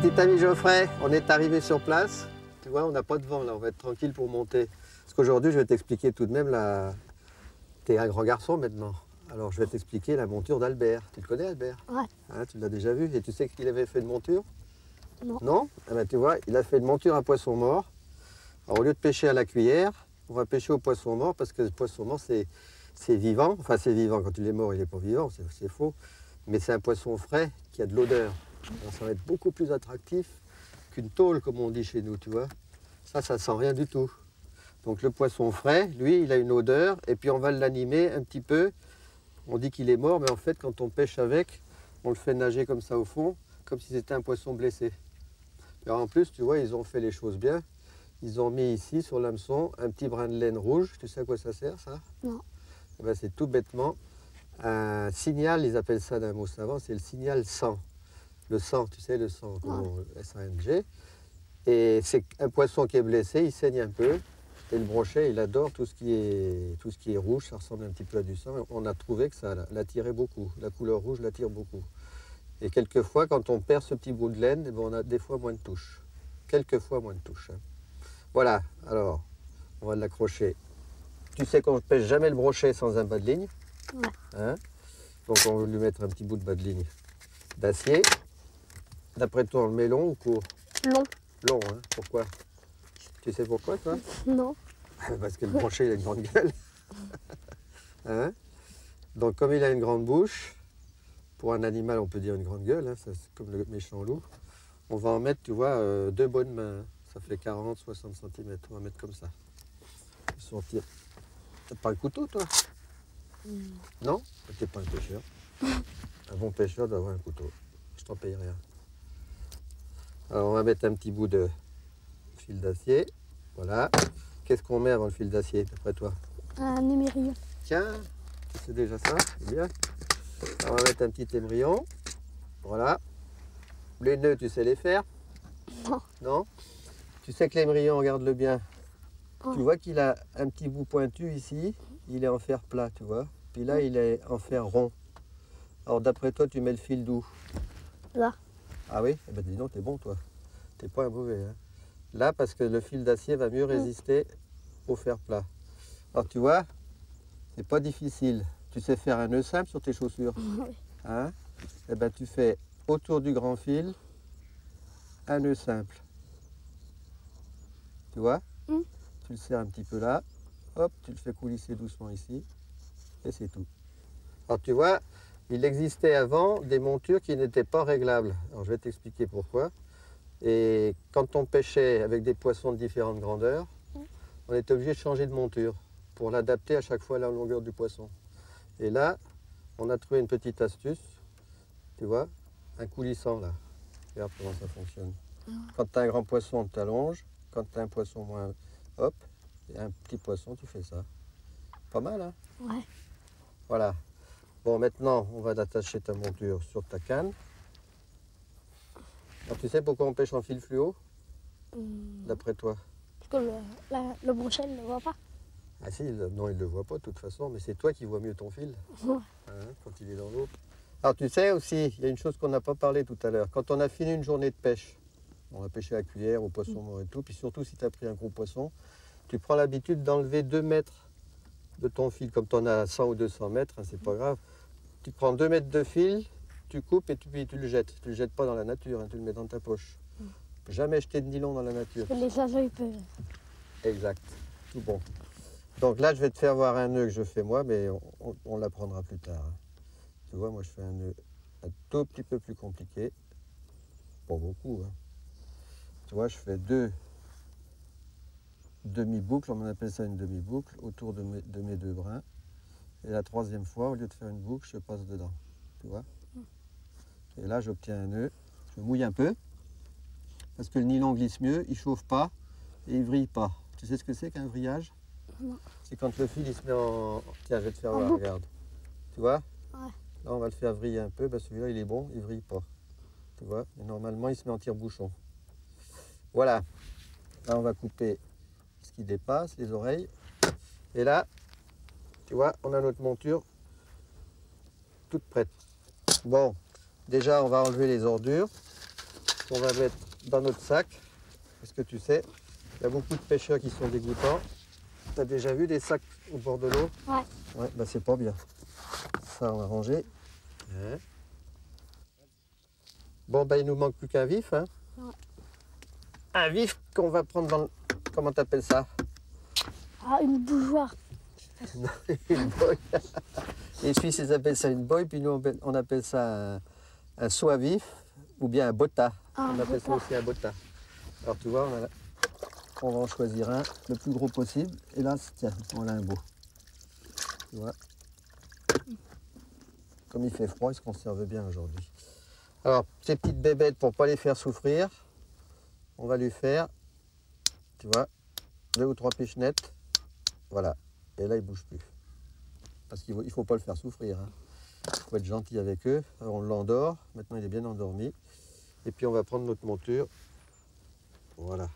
Petit ami Geoffrey, on est arrivé sur place. Tu vois, on n'a pas de vent là, on va être tranquille pour monter. Parce qu'aujourd'hui, je vais t'expliquer tout de même la... T'es un grand garçon maintenant. Alors, je vais t'expliquer la monture d'Albert. Tu le connais, Albert? Ouais. Hein, tu l'as déjà vu? Et tu sais qu'il avait fait de monture? Non. Non? Eh ben, tu vois, il a fait de monture à poisson mort. Alors, au lieu de pêcher à la cuillère, on va pêcher au poisson mort parce que le poisson mort, c'est vivant. Enfin, c'est vivant. Quand il est mort, il n'est pas vivant, c'est faux. Mais c'est un poisson frais qui a de l'odeur. Alors, ça va être beaucoup plus attractif qu'une tôle, comme on dit chez nous, tu vois. Ça sent rien du tout. Donc le poisson frais, lui, il a une odeur, et puis on va l'animer un petit peu. On dit qu'il est mort, mais en fait, quand on pêche avec, on le fait nager comme ça au fond, comme si c'était un poisson blessé. Et en plus, tu vois, ils ont fait les choses bien. Ils ont mis ici, sur l'hameçon, un petit brin de laine rouge. Tu sais à quoi ça sert, ça? Non. Eh ben, c'est tout bêtement un signal, ils appellent ça d'un mot savant, c'est le signal sang. Le sang, tu sais, le sang, S-A-N-G. Et c'est un poisson qui est blessé, il saigne un peu. Et le brochet, il adore tout ce qui est rouge, ça ressemble un petit peu à du sang. On a trouvé que ça l'attirait beaucoup. La couleur rouge l'attire beaucoup. Et quelquefois, quand on perd ce petit bout de laine, eh ben, on a des fois moins de touches. Quelquefois moins de touches. Hein. Voilà, alors, on va l'accrocher. Tu sais qu'on ne pêche jamais le brochet sans un bas de ligne. Ouais. Hein? Donc on va lui mettre un petit bout de bas de ligne d'acier. D'après toi, on le met long ou court? Long. Long, hein? Pourquoi? Tu sais pourquoi, toi? Non. Parce que le brochet, il a une grande gueule. Hein? Donc, comme il a une grande bouche, pour un animal, on peut dire une grande gueule, hein, c'est comme le méchant loup, on va en mettre, tu vois, 2 bonnes mains. Ça fait 40-60 cm. On va mettre comme ça. Sortir. T'as pas un couteau, toi? Non? T'es pas un pêcheur. Un bon pêcheur doit avoir un couteau. Je t'en paye rien. Alors, on va mettre un petit bout de fil d'acier. Voilà. Qu'est-ce qu'on met avant le fil d'acier, d'après toi? Un émerillon. Tiens, tu sais déjà ça, c'est bien. Alors, on va mettre un petit émerillon. Voilà. Les nœuds, tu sais les faire? Non. Non? Tu sais que l'émerillon, regarde-le bien. Oh. Tu vois qu'il a un petit bout pointu ici. Il est en fer plat, tu vois. Puis là, il est en fer rond. Alors, d'après toi, tu mets le fil d'où? Là. Ah oui? Eh ben, dis donc, t'es bon, toi. T'es pas un mauvais, hein. Là, parce que le fil d'acier va mieux résister au fer plat. Alors, tu vois, c'est pas difficile. Tu sais faire un nœud simple sur tes chaussures? Oui. Hein? Eh ben, tu fais autour du grand fil un nœud simple. Tu vois? Tu le serres un petit peu là. Hop, tu le fais coulisser doucement ici. Et c'est tout. Alors, tu vois, il existait avant des montures qui n'étaient pas réglables. Alors, je vais t'expliquer pourquoi. Et quand on pêchait avec des poissons de différentes grandeurs, on était obligé de changer de monture pour l'adapter à chaque fois à la longueur du poisson. Et là, on a trouvé une petite astuce, tu vois, un coulissant là. Regarde comment ça fonctionne. Quand tu as un grand poisson, tu t'allonges. Quand tu as un poisson moins, hop, et un petit poisson, tu fais ça. Pas mal, hein? Ouais. Voilà. Bon, maintenant, on va attacher ta monture sur ta canne. Alors, tu sais pourquoi on pêche en fil fluo, d'après toi? Parce que le brochet, il ne le voit pas. Ah si, non, il ne le voit pas de toute façon, mais c'est toi qui vois mieux ton fil, Ouais. hein, quand il est dans l'eau. Alors, tu sais aussi, il y a une chose qu'on n'a pas parlé tout à l'heure. Quand on a fini une journée de pêche, on a pêché à la cuillère, au poisson mort et tout, puis surtout si tu as pris un gros poisson, tu prends l'habitude d'enlever 2 mètres de ton fil, comme tu en as 100 ou 200 mètres, hein, c'est pas grave. Tu prends 2 mètres de fil, tu coupes et puis tu le jettes. Tu le jettes pas dans la nature, hein, tu le mets dans ta poche. Jamais jeter de nylon dans la nature. Parce que les oiseaux, ils peuvent. Exact, tout bon. Donc là, je vais te faire voir un nœud que je fais moi, mais on l'apprendra plus tard. Hein. Tu vois, moi je fais un nœud un tout petit peu plus compliqué. Pas beaucoup. Hein. Tu vois, je fais 2 demi-boucles, on appelle ça une demi-boucle, autour de mes 2 brins. Et la 3e fois, au lieu de faire une boucle, je passe dedans. Tu vois? Et là, j'obtiens un nœud. Je mouille un peu, parce que le nylon glisse mieux, il ne chauffe pas et il ne vrille pas. Tu sais ce que c'est qu'un vrillage? Non. C'est quand le fil il se met en... Tiens, je vais te faire voir, boucle. regarde. Tu vois? Ouais. Là, on va le faire vriller un peu. Ben, celui-là, il est bon, il ne vrille pas. Tu vois? Et normalement, il se met en tire-bouchon. Voilà. Là, on va couper ce qui dépasse, les oreilles. Et là, tu vois, on a notre monture toute prête. Bon, déjà, on va enlever les ordures. qu'on va mettre dans notre sac. Parce que tu sais, il y a beaucoup de pêcheurs qui sont dégoûtants. Tu as déjà vu des sacs au bord de l'eau? Ouais. Ouais, bah c'est pas bien. Ça, on va ranger. Ouais. Bon, bah il nous manque plus qu'un vif. Hein. Ouais. Un vif qu'on va prendre dans le... Comment t'appelles ça? Ah, une bougeoire. Non, une boy. Les Suisses, ils appellent ça une boy, puis nous, on appelle ça un seau à vif ou bien un botta. Ah, On appelle ça botta. aussi un botta. Alors tu vois, on va en choisir un le plus gros possible. Et là, tiens, on a un beau. Tu vois. Comme il fait froid, il se conserve bien aujourd'hui. Alors, ces petites bébêtes, pour ne pas les faire souffrir, on va lui faire, tu vois, 2 ou 3 pichenettes. Voilà. Et là, il ne bouge plus. Parce qu'il ne faut pas le faire souffrir. Il faut être gentil avec eux. Alors, on l'endort. Maintenant, il est bien endormi. Et puis, on va prendre notre monture. Voilà.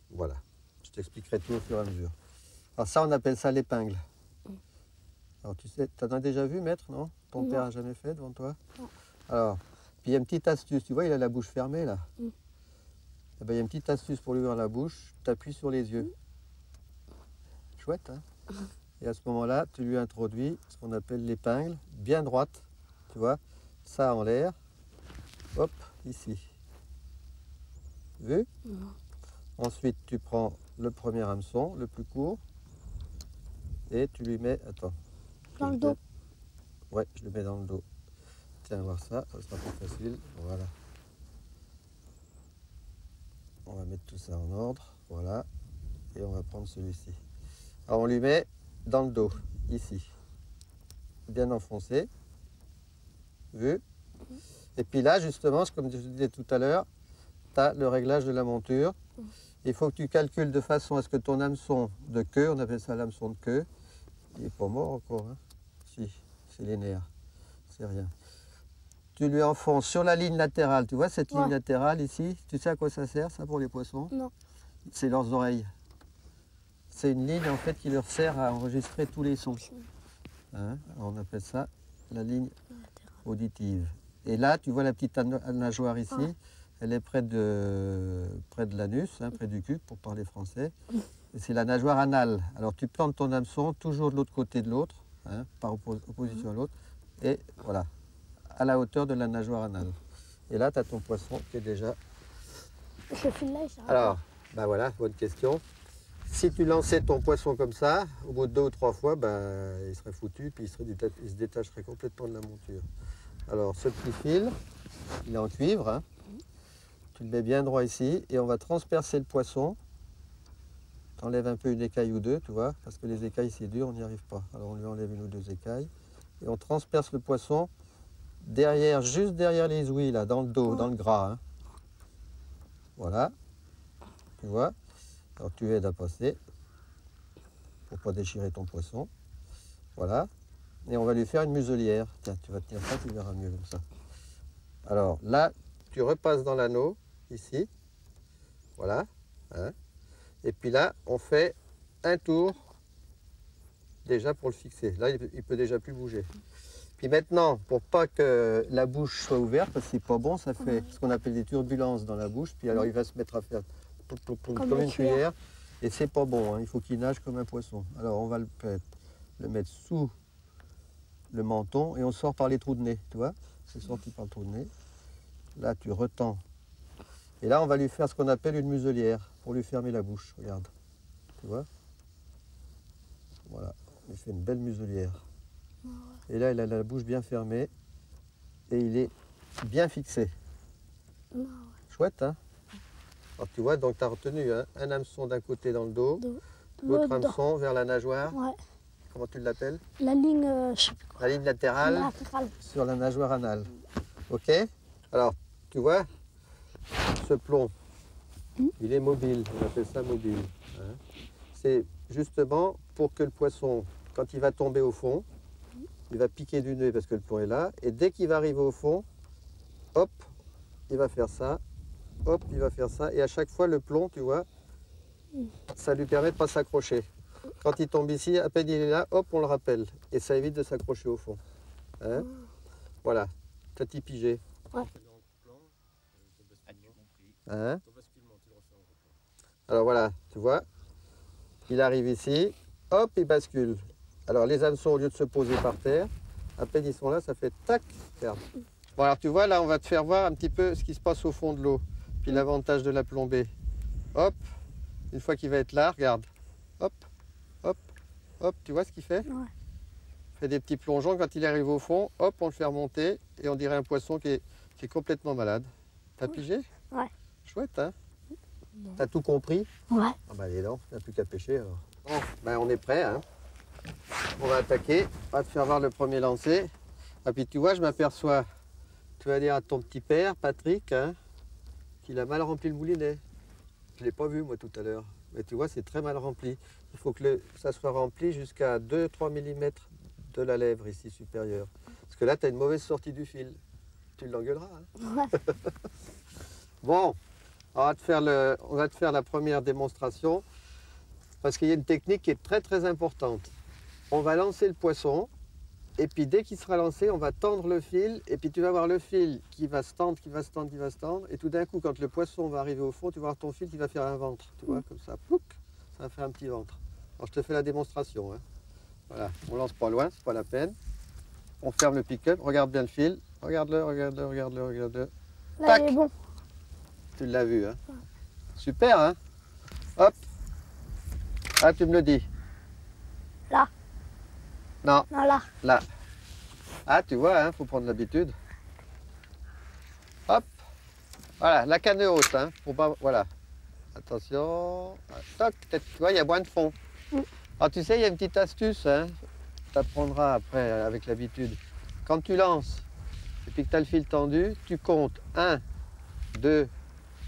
Voilà. Je t'expliquerai tout au fur et à mesure. Alors, ça, on appelle ça l'épingle. Alors, tu sais, tu en as déjà vu, maître, non? Ton père n'a jamais fait devant toi? Non. Alors, puis il y a une petite astuce. Tu vois, il a la bouche fermée, là. Mm. Eh ben, il y a une petite astuce pour lui ouvrir la bouche. Tu appuies sur les yeux. Chouette, hein? Et à ce moment-là, tu lui introduis ce qu'on appelle l'épingle, bien droite, tu vois, ça en l'air, hop, ici. Vu? Ensuite, tu prends le premier hameçon, le plus court, et tu lui mets, attends. Dans le dos. Ouais, je le mets dans le dos. Tiens, voir ça sera plus facile, voilà. On va mettre tout ça en ordre, voilà, et on va prendre celui-ci. Alors, on lui met dans le dos, ici, bien enfoncé, vu. Et puis là, justement, comme je te disais tout à l'heure, tu as le réglage de la monture. Il faut que tu calcules de façon à ce que ton hameçon de queue, on appelle ça l'hameçon de queue, il n'est pas mort encore, hein. Si, c'est les nerfs, c'est rien. Tu lui enfonces sur la ligne latérale, tu vois cette ligne latérale ici, tu sais à quoi ça sert, ça, pour les poissons? Non. C'est leurs oreilles. C'est une ligne en fait qui leur sert à enregistrer tous les sons. Hein, on appelle ça la ligne auditive. Et là, tu vois la petite nageoire ici, elle est près de l'anus, hein, près du cul, pour parler français. Et c'est la nageoire anale. Alors tu plantes ton hameçon toujours de l'autre côté de l'autre, hein, par opposition à l'autre, et voilà, à la hauteur de la nageoire anale. Et là, tu as ton poisson qui est déjà... Je file là, ça. Alors, ben voilà, bonne question. Si tu lançais ton poisson comme ça, au bout de 2 ou 3 fois, ben, il serait foutu, puis il se détacherait complètement de la monture. Alors, ce petit fil, il est en cuivre, hein. Tu le mets bien droit ici, et on va transpercer le poisson. Tu enlèves un peu une écaille ou deux, tu vois, parce que les écailles, c'est dur, on n'y arrive pas. Alors, on lui enlève 1 ou 2 écailles, et on transperce le poisson derrière, juste derrière les ouïes, là, dans le dos, dans le gras. Hein. Voilà, tu vois. Alors tu aides à passer pour ne pas déchirer ton poisson. Voilà. Et on va lui faire une muselière. Tiens, tu vas tenir ça, tu verras mieux comme ça. Alors là, tu repasses dans l'anneau, ici. Voilà. Hein. Et puis là, on fait un tour déjà pour le fixer. Là, il ne peut déjà plus bouger. Puis maintenant, pour pas que la bouche soit ouverte, parce que c'est pas bon, ça fait ce qu'on appelle des turbulences dans la bouche. Puis alors il va se mettre à faire comme une cuillère. Et c'est pas bon, hein. Il faut qu'il nage comme un poisson. Alors on va le mettre sous le menton et on sort par les trous de nez, tu vois. C'est sorti par le trou de nez. Là tu retends. Et là on va lui faire ce qu'on appelle une muselière pour lui fermer la bouche, regarde. Tu vois. Voilà, on lui fait une belle muselière. Et là il a la bouche bien fermée et il est bien fixé. Chouette, hein. Alors tu vois, donc tu as retenu hein, un hameçon d'un côté dans le dos, l'autre hameçon vers la nageoire. Ouais. Comment tu l'appelles? La ligne, je sais plus quoi. La ligne latérale sur la nageoire anale. Ok? Alors, tu vois, ce plomb, il est mobile, on appelle ça mobile. Hein. C'est justement pour que le poisson, quand il va tomber au fond, il va piquer du nez parce que le plomb est là, et dès qu'il va arriver au fond, hop, il va faire ça. Hop, il va faire ça. Et à chaque fois, le plomb, tu vois, ça lui permet de ne pas s'accrocher. Quand il tombe ici, à peine il est là, hop, on le rappelle. Et ça évite de s'accrocher au fond. Hein? Voilà. T'as t'y pigé. Ouais. Hein? Alors voilà, tu vois, il arrive ici, hop, il bascule. Alors les hameçons, au lieu de se poser par terre, à peine ils sont là, ça fait tac, regarde. Bon alors tu vois, là on va te faire voir un petit peu ce qui se passe au fond de l'eau, puis l'avantage de la plomber. Hop, une fois qu'il va être là, regarde, hop, hop, hop, tu vois ce qu'il fait? Ouais. Il fait des petits plongeons, quand il arrive au fond, hop, on le fait remonter, et on dirait un poisson qui est complètement malade. T'as pigé? Ouais. Chouette, hein? T'as tout compris? Ouais. Ah bah allez, non, il n'y a plus qu'à pêcher alors. Bon, ben on est prêt, hein. On va attaquer, on va te faire voir le premier lancer. Et puis tu vois, je m'aperçois, tu vas dire à ton petit père, Patrick, hein, qu'il a mal rempli le moulinet. Je ne l'ai pas vu moi tout à l'heure, mais tu vois, c'est très mal rempli. Il faut que ça soit rempli jusqu'à 2-3 mm de la lèvre ici supérieure. Parce que là, tu as une mauvaise sortie du fil. Tu l'engueuleras. Hein. Ouais. Bon, on va te faire la première démonstration parce qu'il y a une technique qui est très très importante. On va lancer le poisson et puis dès qu'il sera lancé, on va tendre le fil et puis tu vas voir le fil qui va se tendre, qui va se tendre, qui va se tendre et tout d'un coup, quand le poisson va arriver au fond, tu vas voir ton fil qui va faire un ventre. Tu vois, comme ça, plouc, ça va faire un petit ventre. Alors je te fais la démonstration. Hein. Voilà, on lance pas loin, c'est pas la peine. On ferme le pick-up, regarde bien le fil. Regarde-le, regarde-le, regarde-le, regarde-le. Là, Tac. il est bon. Tu l'as vu, hein? Super, hein? Hop. Ah, tu me le dis. Là. Non, Non, là. là. Ah, tu vois, hein? Faut prendre l'habitude. Hop. Voilà, la canne est haute, hein? Faut pas... Voilà. Attention. Toc, tu vois, il y a moins de fond. Alors, tu sais, il y a une petite astuce, hein? Tu apprendras après, avec l'habitude. Quand tu lances et puis que tu as le fil tendu, tu comptes 1, 2,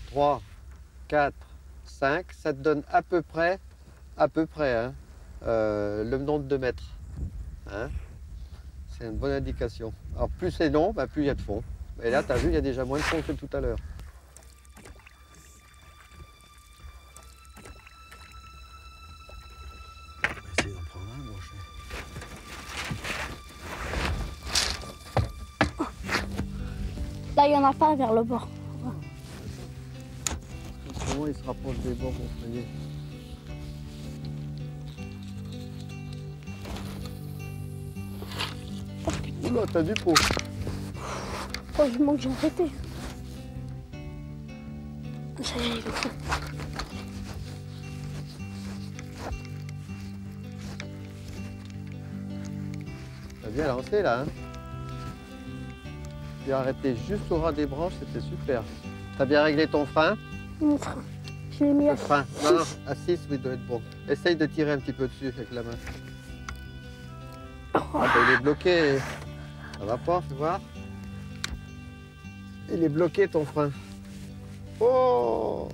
3, 4, 5. Ça te donne à peu près hein, le nombre de mètres. Hein. C'est une bonne indication. Alors plus c'est long, bah, plus il y a de fond. Et là, tu as vu, il y a déjà moins de fond que tout à l'heure. On va essayer d'en prendre un, brochet. Là, il n'y en a pas vers le bord. Comment il se rapproche des bords, mon frère? Oula, t'as du pot. Heureusement que j'ai arrêté. Ça y est, il est fou. T'as bien lancé là, hein? Tu as arrêté juste au ras des branches, c'était super. T'as bien réglé ton frein? Mon frein. Je l'ai mis Le à frein. Non, non, à 6, oui, il doit être bon. Essaye de tirer un petit peu dessus avec la main. Ah bah, il est bloqué. Ça va pas, fais voir. Il est bloqué ton frein. Oh!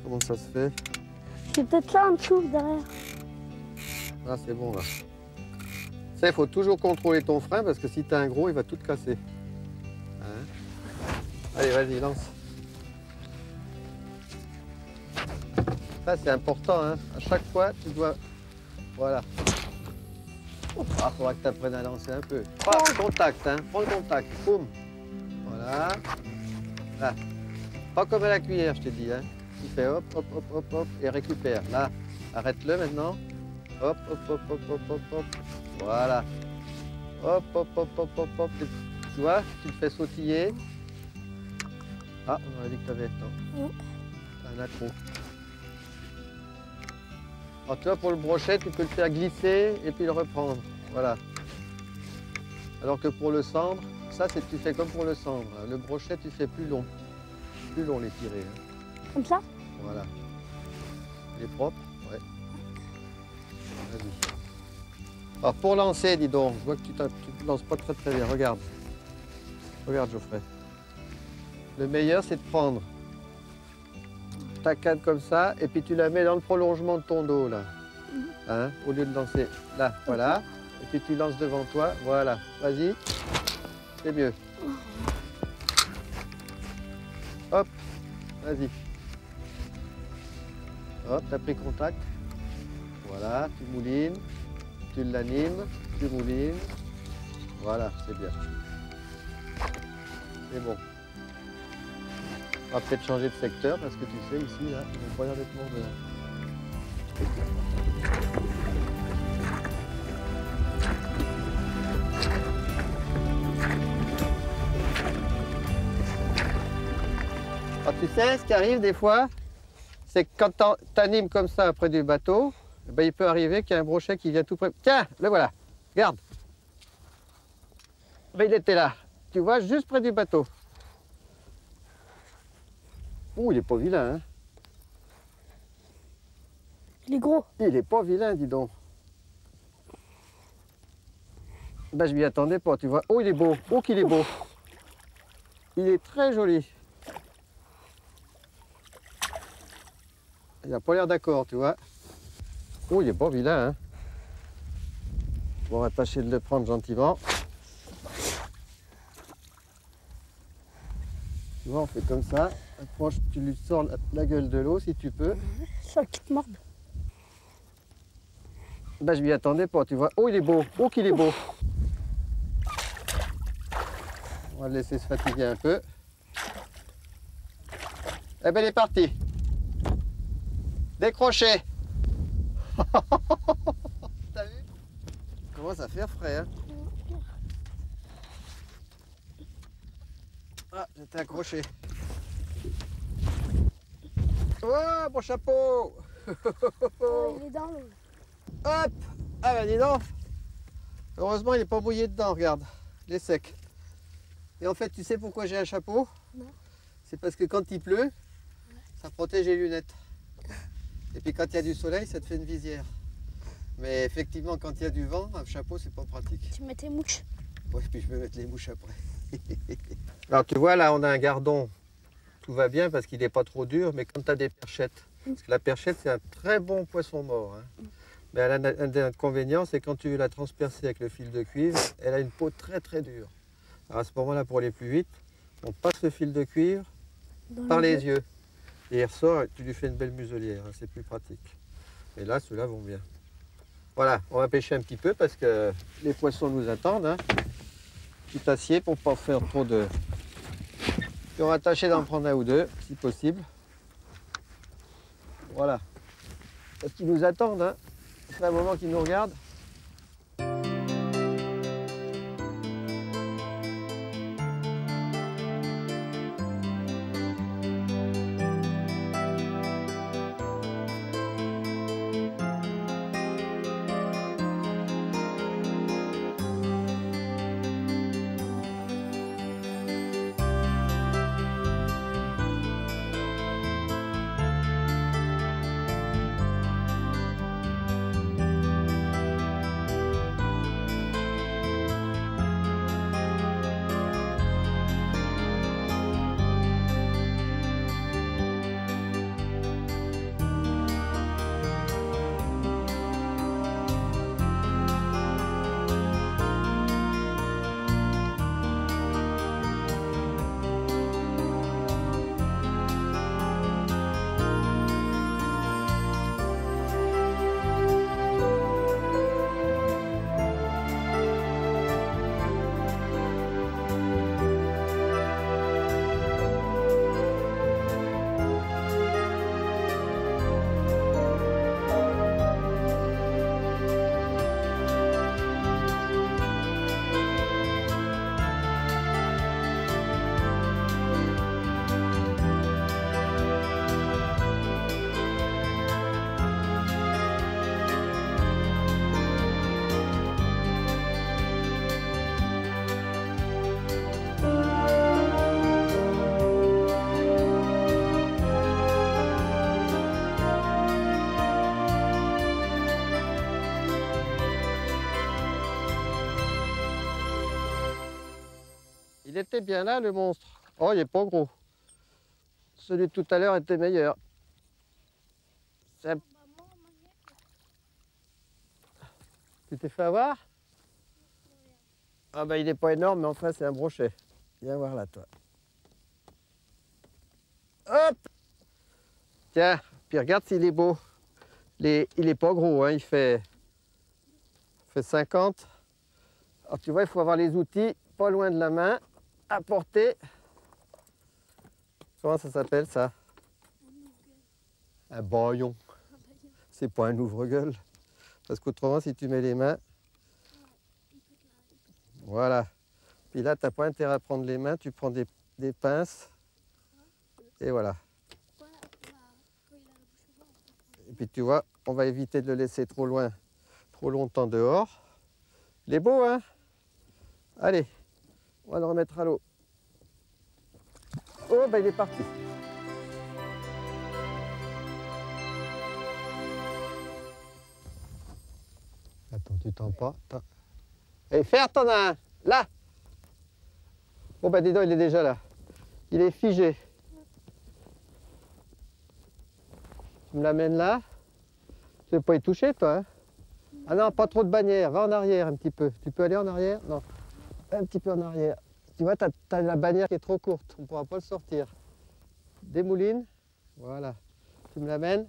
Comment ça se fait? C'est peut-être là en dessous, derrière. Ah, c'est bon là. Ça, il faut toujours contrôler ton frein parce que si tu as un gros, il va tout te casser. Hein? Allez, vas-y, lance. Ça, c'est important. Hein? À chaque fois, tu dois... Voilà. Ah, faudra que tu apprennes à lancer un peu. Pas contact, hein? Prends le contact. Boum. Voilà. Là. Pas comme à la cuillère, je t'ai dit. Hein? Tu fais hop, hop, hop, hop, hop, et récupère. Là. Arrête-le maintenant. Hop, hop, hop, hop, hop, hop, hop. Voilà. Hop, hop, hop, hop, hop, hop. Tu vois, tu le fais sautiller. Ah, on aurait dit que tu avais. Un accro. Alors tu vois, pour le brochet, tu peux le faire glisser et puis le reprendre. Voilà. Alors que pour le cendre, ça, c'est tu fais comme pour le cendre. Le brochet, tu fais plus long. Plus long les tirer. Hein. Comme ça? Voilà. Il est propre? Ouais. Vas-y. Alors pour lancer, dis donc, je vois que tu ne lances pas très très bien. Regarde. Regarde, Geoffrey. Le meilleur, c'est de prendre ta canne comme ça, et puis tu la mets dans le prolongement de ton dos, là. Hein, au lieu de lancer là, voilà. Et puis tu lances devant toi, voilà. Vas-y. C'est mieux. Hop. Vas-y. Hop, t'as pris contact. Voilà, tu moulines. Tu l'animes, tu moulines. Voilà, c'est bien. Mais bon. On va peut-être changer de secteur parce que tu sais, ici, là, ils ont pas l'air d'être mordeurs. Alors, tu sais, ce qui arrive des fois, c'est que quand tu animes comme ça près du bateau, ben, il peut arriver qu'il y ait un brochet qui vient tout près. Tiens, le voilà, regarde. Ben, il était là, tu vois, juste près du bateau. Ouh, il est pas vilain, hein. Il est gros. Il est pas vilain, dis donc. Ben, je m'y attendais pas, tu vois. Oh, il est beau, oh qu'il est beau. Il est très joli. Il n'a pas l'air d'accord, tu vois. Oh, il est pas vilain, hein. Bon, on va tâcher de le prendre gentiment. Tu vois, on fait comme ça. Approche, tu lui sors la gueule de l'eau si tu peux. Sans qu'il te morde. Ben, je m'y attendais pas, tu vois. Oh, il est beau, oh qu'il est beau. On va le laisser se fatiguer un peu. Eh ben, il est parti. Décroché. T'as vu? Commence à faire frais, hein? Ah, j'étais accroché. Oh, mon chapeau. Oh, il est dans l'eau. Hop. Ah ben dis donc. Heureusement, il n'est pas mouillé dedans, regarde. Il est sec. Et en fait, tu sais pourquoi j'ai un chapeau? Non. C'est parce que quand il pleut, ça protège les lunettes. Et puis quand il y a du soleil, ça te fait une visière. Mais effectivement, quand il y a du vent, un chapeau, c'est pas pratique. Tu mets tes mouches. Oui, puis je vais mettre les mouches après. Alors tu vois, là, on a un gardon. Tout va bien parce qu'il n'est pas trop dur, mais quand tu as des perchettes, parce que la perchette, c'est un très bon poisson mort, hein. Mais elle a un inconvénient, c'est quand tu veux la transpercer avec le fil de cuivre, elle a une peau très très dure. Alors à ce moment-là, pour aller plus vite, on passe le fil de cuivre par les yeux. Et il ressort, et tu lui fais une belle muselière, hein, c'est plus pratique. Et là, ceux-là vont bien. Voilà, on va pêcher un petit peu parce que les poissons nous attendent, hein. Petit acier pour ne pas faire trop de... Puis on va tâcher d'en prendre un ou deux, si possible. Voilà. Parce qu'ils nous attendent, hein. C'est un moment qu'ils nous regardent. Il était bien là, le monstre. Oh, il n'est pas gros. Celui de tout à l'heure était meilleur. Un... Tu t'es fait avoir? Ah ben, il n'est pas énorme, mais enfin, c'est un brochet. Viens voir là, toi. Hop! Tiens, puis regarde s'il est beau. Il n'est pas gros, hein, il fait 50. Alors tu vois, il faut avoir les outils pas loin de la main, à portée. Comment ça s'appelle ça? Un baillon. C'est pas un ouvre-gueule. Parce qu'autrement, si tu mets les mains... Voilà. Puis là, tu n'as pas intérêt à prendre les mains, tu prends des pinces. Et voilà. Et puis tu vois, on va éviter de le laisser trop loin, trop longtemps dehors. Il est beau, hein? Allez, on va le remettre à l'eau. Oh, ben il est parti. Attends, tu tends pas. Et faire, t'en as un. Là. Bon, ben dis donc, il est déjà là. Il est figé. Tu me l'amènes là. Tu ne veux pas y toucher, toi, hein? Ah non, pas trop de bannière. Va en arrière un petit peu. Tu peux aller en arrière? Non. Un petit peu en arrière. Tu vois, tu as la bannière qui est trop courte. On ne pourra pas le sortir. Démouline. Voilà. Tu me l'amènes.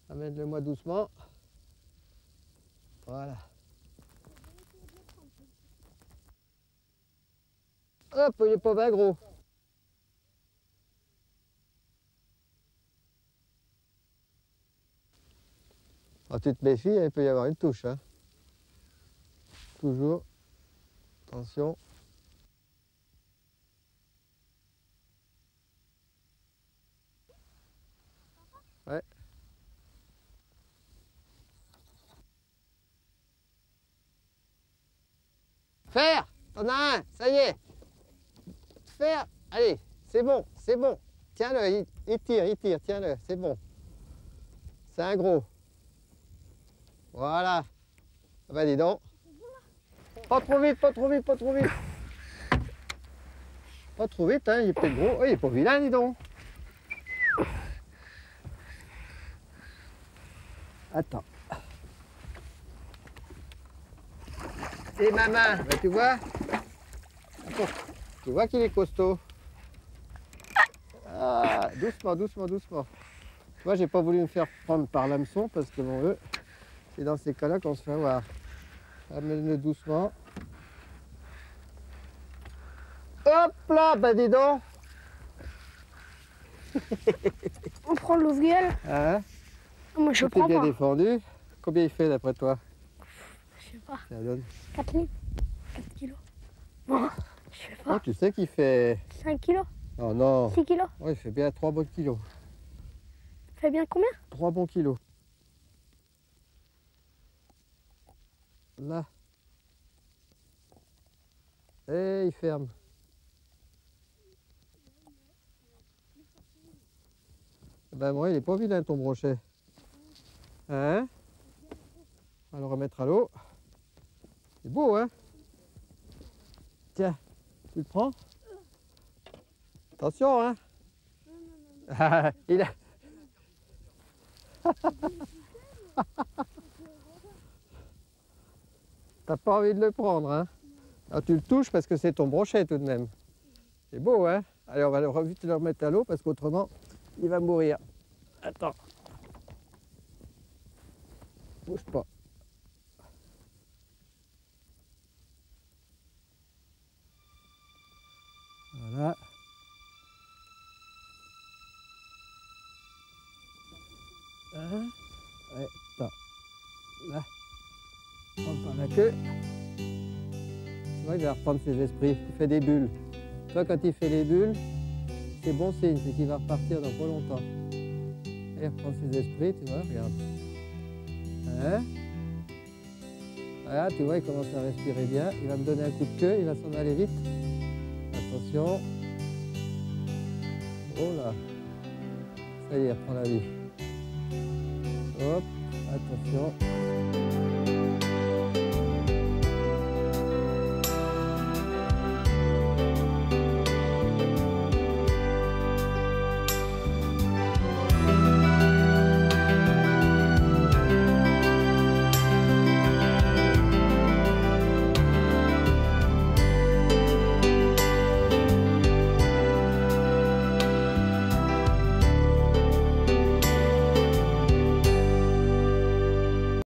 Amène-le-moi doucement. Voilà. Hop, il n'est pas bien gros. Alors, tu te méfies, il peut y avoir une touche. Hein. Toujours. Attention. Ouais. Faire! T'en as un! Ça y est! Faire! Allez, c'est bon, c'est bon. Tiens-le, il tire, tiens-le, c'est bon. C'est un gros. Voilà. Ah bah dis donc. Pas trop vite, pas trop vite, pas trop vite. Pas trop vite, hein, il est peut-être gros. Oh, il est pas vilain, dis donc. Attends. Et ma main, bah, tu vois? Attends. Tu vois qu'il est costaud. Ah, doucement, doucement, doucement. Tu vois, j'ai pas voulu me faire prendre par l'hameçon parce que bon, eux, c'est dans ces cas-là qu'on se fait avoir. Amène-le doucement. Hop là, bah dis donc. On prend le l'ouvriel. Hein? Moi je Tout est prends bien pas. défendu. Combien il fait d'après toi? Je sais pas. Ça donne. 4 litres. 4 kilos. Bon, je sais Oh, pas. tu sais qu'il fait... 5 kilos. Oh non. 6 kilos. Oh, il fait bien 3 bons kilos. Fait bien combien? 3 bons kilos. Là. Et il ferme. Ben moi, il est pas vilain ton brochet. Hein? On va le remettre à l'eau. C'est beau, hein? Tiens, tu le prends? Attention, hein? Il a... T'as pas envie de le prendre, hein? Alors tu le touches parce que c'est ton brochet tout de même. C'est beau, hein? Allez, on va vite le remettre à l'eau parce qu'autrement, il va mourir. Attends. Bouge pas. Voilà. Hein? Ouais, attends. Là. Prends par la queue. Tu vois, il va reprendre ses esprits. Il fait des bulles. Tu vois, quand il fait les bulles, c'est bon signe, c'est qu'il va repartir dans pas longtemps. Il reprend ses esprits, tu vois, regarde. Hein? Voilà, tu vois, il commence à respirer bien. Il va me donner un coup de queue, il va s'en aller vite. Attention. Oh là. Ça y est, il reprend la vie. Hop, attention.